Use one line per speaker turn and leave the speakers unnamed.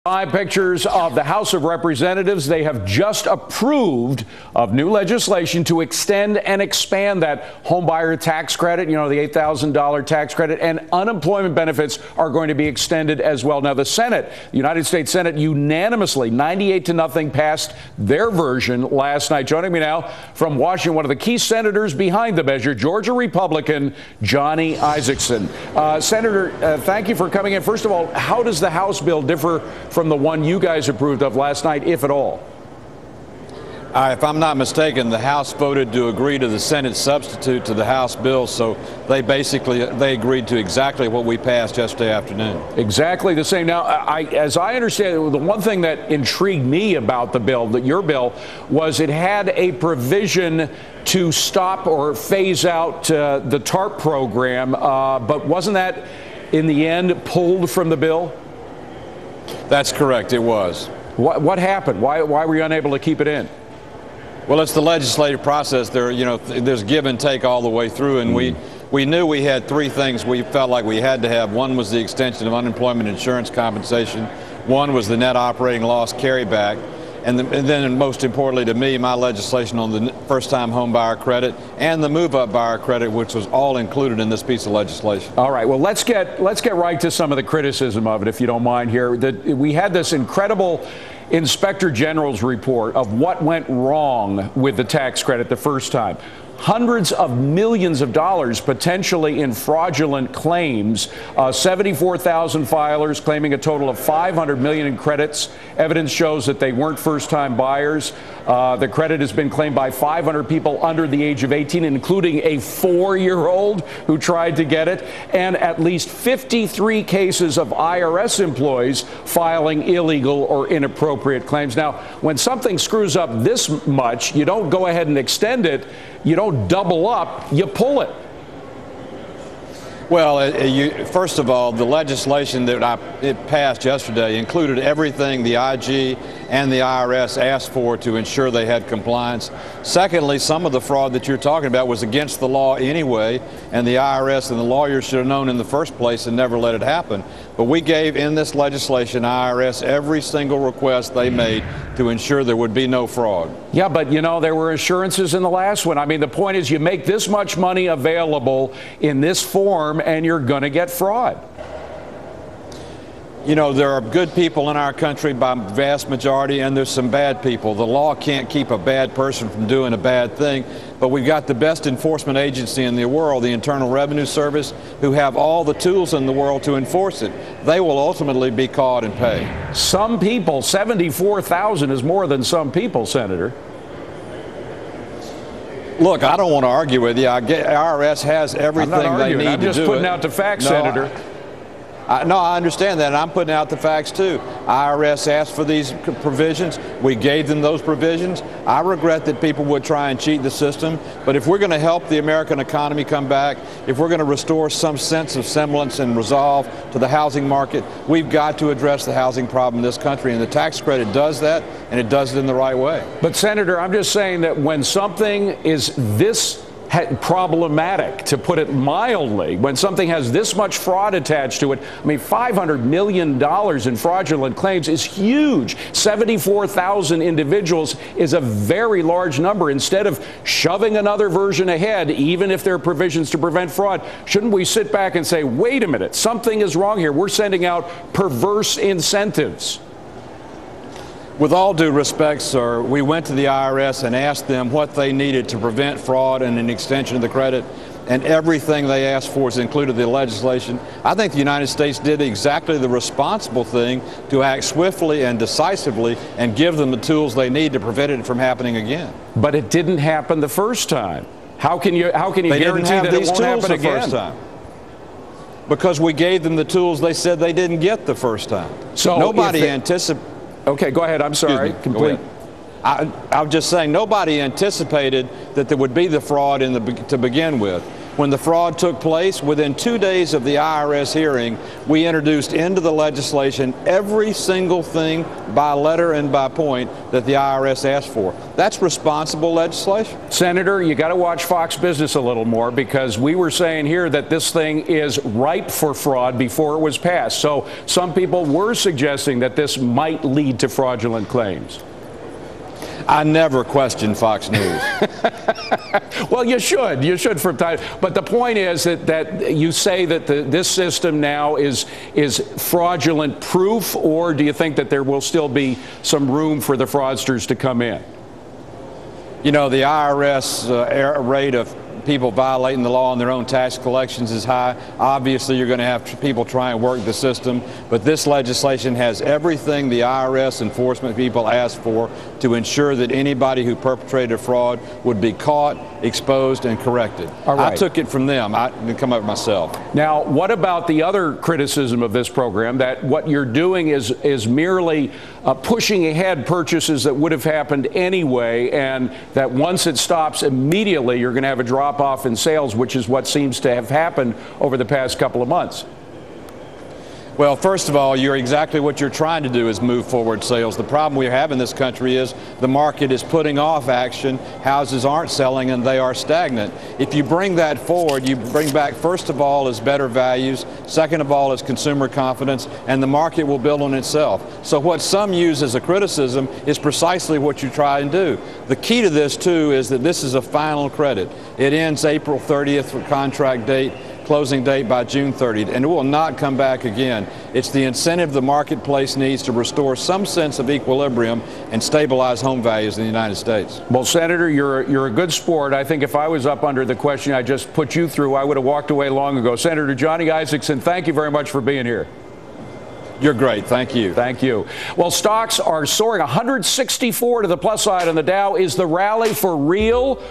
Live pictures of the House of Representatives. They have just approved of new legislation to extend and expand that homebuyer tax credit, you know, the $8,000 tax credit, and unemployment benefits are going to be extended as well. Now, the Senate, the United States Senate, unanimously, 98-0, passed their version last night. Joining me now from Washington, one of the key senators behind the measure, Georgia Republican Johnny Isakson. Senator, thank you for coming in. First of all, how does the House bill differ from the one you guys approved of last night, if at all?
If I'm not mistaken, the House voted to agree to the Senate substitute to the House bill, so they agreed to exactly what we passed yesterday afternoon. Exactly the same. Now,
as I understand it, the one thing that intrigued me about the bill, your bill, was it had a provision to stop or phase out the TARP program, but wasn't that in the end pulled from the bill?
That's correct, it was.
What happened? Why were you unable to keep it in?
Well, it's the legislative process. There's give and take all the way through, and we knew we had three things we felt like we had to have. One was the extension of unemployment insurance compensation. One was the net operating loss carryback. And then most importantly to me, my legislation on the first-time home buyer credit and the move-up buyer credit, which was all included in this piece of legislation.
All right. Well, let's get right to some of the criticism of it, if you don't mind here. We had this incredible Inspector General's report of what went wrong with the tax credit the first time. Hundreds of millions of dollars potentially in fraudulent claims, 74,000 filers claiming a total of $500 million in credits. Evidence shows that they weren't first-time buyers. The credit has been claimed by 500 people under the age of 18, including a 4-year-old who tried to get it, and at least 53 cases of IRS employees filing illegal or inappropriate claims. Now, when something screws up this much, you don't go ahead and extend it. You don't double up, you pull it.
Well, first of all, the legislation that it passed yesterday included everything the IG and the IRS asked for to ensure they had compliance. Secondly, some of the fraud that you're talking about was against the law anyway, and the IRS and the lawyers should have known in the first place and never let it happen. But we gave in this legislation IRS every single request they made to ensure there would be no fraud.
Yeah, but you know, there were assurances in the last one. I mean, the point is you make this much money available in this form and you're going to get fraud.
You know, there are good people in our country by vast majority, and there's some bad people. The law can't keep a bad person from doing a bad thing, but we've got the best enforcement agency in the world, the Internal Revenue Service, who have all the tools in the world to enforce it. They will ultimately be caught and pay.
Some people, 74,000 is more than some people, Senator.
Look, I don't want to argue with you. IRS has everything they need to do it.
I'm just putting out the facts, Senator.
No, I understand that, and I'm putting out the facts too. IRS asked for these provisions. We gave them those provisions. I regret that people would try and cheat the system, but if we're going to help the American economy come back, if we're going to restore some sense of semblance and resolve to the housing market, we've got to address the housing problem in this country, and the tax credit does that, and it does it in the right way.
But, Senator, I'm just saying that when something is this problematic, to put it mildly, when something has this much fraud attached to it, I mean, $500 million in fraudulent claims is huge. 74,000 individuals is a very large number. Instead of shoving another version ahead, even if there are provisions to prevent fraud, shouldn't we sit back and say, wait a minute, something is wrong here. We're sending out perverse incentives.
With all due respect, sir, we went to the IRS and asked them what they needed to prevent fraud and an extension of the credit, and everything they asked for is included in the legislation. I think the United States did exactly the responsible thing to act swiftly and decisively and give them the tools they need to prevent it from happening again.
But it didn't happen the first time. How can you guarantee that it won't happen again?
First time? Because we gave them the tools they said they didn't get the first time.
So
nobody anticipated.
Okay, go ahead. I'm sorry. Complete.
I'm just saying nobody anticipated that there would be the fraud to begin with. When the fraud took place, within 2 days of the IRS hearing, we introduced into the legislation every single thing by letter and by point that the IRS asked for. That's responsible legislation.
Senator, you got to watch Fox Business a little more, because we were saying here that this thing is ripe for fraud before it was passed. So some people were suggesting that this might lead to fraudulent claims.
I never question Fox News.
Well, you should. You should from time. But the point is that you say that this system now is fraudulent proof, or do you think that there will still be some room for the fraudsters to come in?
You know, the IRS rate of people violating the law on their own tax collections is high. Obviously, you're going to have people try and work the system, but this legislation has everything the IRS enforcement people asked for to ensure that anybody who perpetrated a fraud would be caught, exposed, and corrected.
All right.
I took it from them. I didn't come up with myself.
Now, what about the other criticism of this program, that what you're doing is merely pushing ahead purchases that would have happened anyway, and that once it stops immediately, you're going to have a drop off in sales, which is what seems to have happened over the past couple of months?
Well, first of all, you're exactly what you're trying to do is move forward sales. The problem we have in this country is the market is putting off action. Houses aren't selling and they are stagnant. If you bring that forward, you bring back, first of all, is better values. Second of all, is consumer confidence, and the market will build on itself. So what some use as a criticism is precisely what you try and do. The key to this, too, is that this is a final credit. It ends April 30th for contract date, closing date by June 30th, and it will not come back again. It's the incentive the marketplace needs to restore some sense of equilibrium and stabilize home values in the United States.
Well, Senator, you're a good sport. I think if I was up under the question I just put you through, I would have walked away long ago. Senator Johnny Isakson, thank you very much for being here.
You're great. Thank you.
Thank you. Well, stocks are soaring 164 to the plus side on the Dow. Is the rally for real?